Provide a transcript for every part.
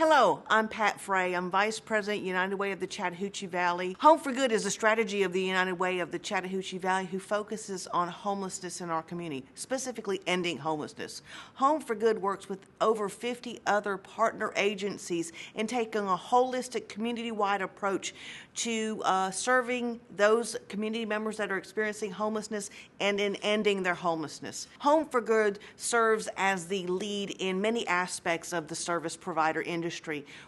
Hello, I'm Pat Frey. I'm Vice President, United Way of the Chattahoochee Valley. Home for Good is a strategy of the United Way of the Chattahoochee Valley who focuses on homelessness in our community, specifically ending homelessness. Home for Good works with over 50 other partner agencies in taking a holistic community-wide approach to serving those community members that are experiencing homelessness and in ending their homelessness. Home for Good serves as the lead in many aspects of the service provider industry.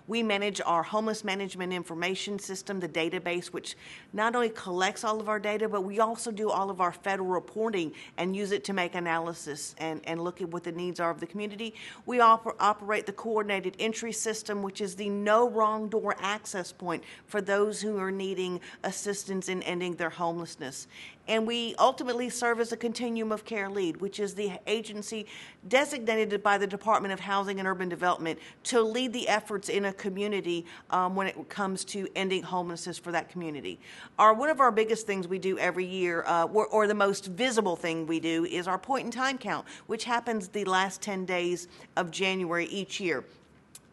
We manage our homeless management information system, the database, which not only collects all of our data, but we also do all of our federal reporting and use it to make analysis and look at what the needs are of the community. We operate the coordinated entry system, which is the no wrong door access point for those who are needing assistance in ending their homelessness. And we ultimately serve as a continuum of care lead, which is the agency designated by the Department of Housing and Urban Development to lead the efforts in a community when it comes to ending homelessness for that community. One of our biggest things we do every year, or the most visible thing we do, is our point in time count, which happens the last 10 days of January each year.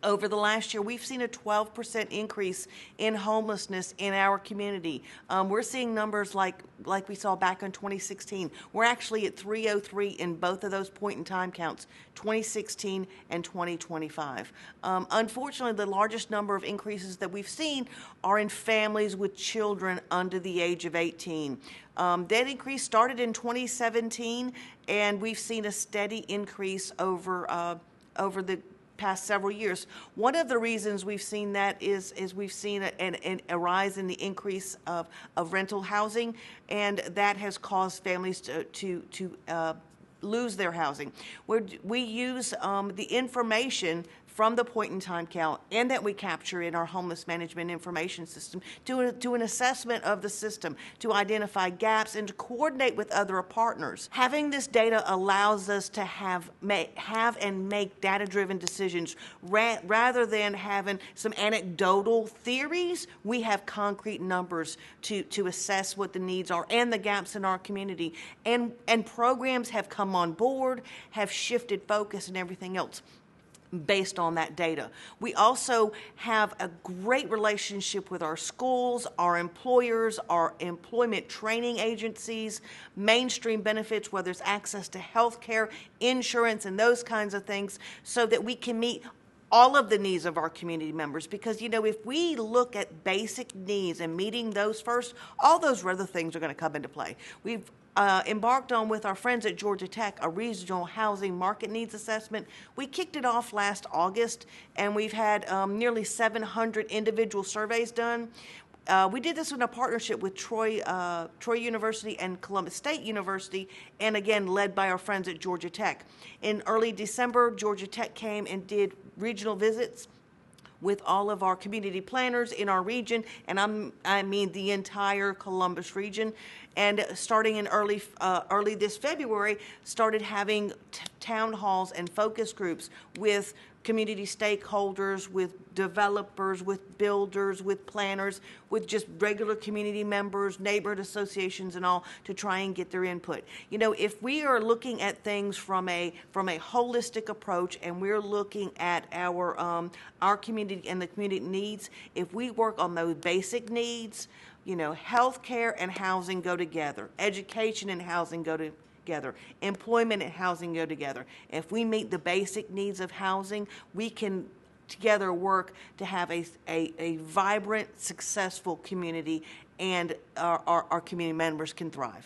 Over the last year, we've seen a 12% increase in homelessness in our community. We're seeing numbers like we saw back in 2016. We're actually at 303 in both of those point-in-time counts, 2016 and 2025. Unfortunately, the largest number of increases that we've seen are in families with children under the age of 18. That increase started in 2017, and we've seen a steady increase over the past several years. One of the reasons we've seen that is we've seen a rise in the increase of rental housing, and that has caused families to lose their housing. We use the information from the point-in-time count and that we capture in our homeless management information system to an assessment of the system, to identify gaps and to coordinate with other partners. Having this data allows us to have and make data-driven decisions rather than having some anecdotal theories. We have concrete numbers to assess what the needs are and the gaps in our community. And programs have come on board, have shifted focus and everything else based on that data. We also have a great relationship with our schools, our employers, our employment training agencies, mainstream benefits, whether it's access to health care, insurance, and those kinds of things, so that we can meet all of the needs of our community members. Because, if we look at basic needs and meeting those first, all those other things are going to come into play. We've embarked on, with our friends at Georgia Tech, a regional housing market needs assessment. We kicked it off last August, and we've had nearly 700 individual surveys done. We did this in a partnership with Troy University and Columbus State University, and again, led by our friends at Georgia Tech. In early December, Georgia Tech came and did regional visits with all of our community planners in our region, and I mean the entire Columbus region. And starting in early this February, started having town halls and focus groups with community stakeholders, with developers, with builders, with planners, with just regular community members, neighborhood associations and all, to try and get their input. If we are looking at things from a holistic approach, and we're looking at our community and the community needs, if we work on those basic needs, health care and housing go together, education and housing go together, employment and housing go together. If we meet the basic needs of housing, we can together work to have a vibrant, successful community, and our community members can thrive.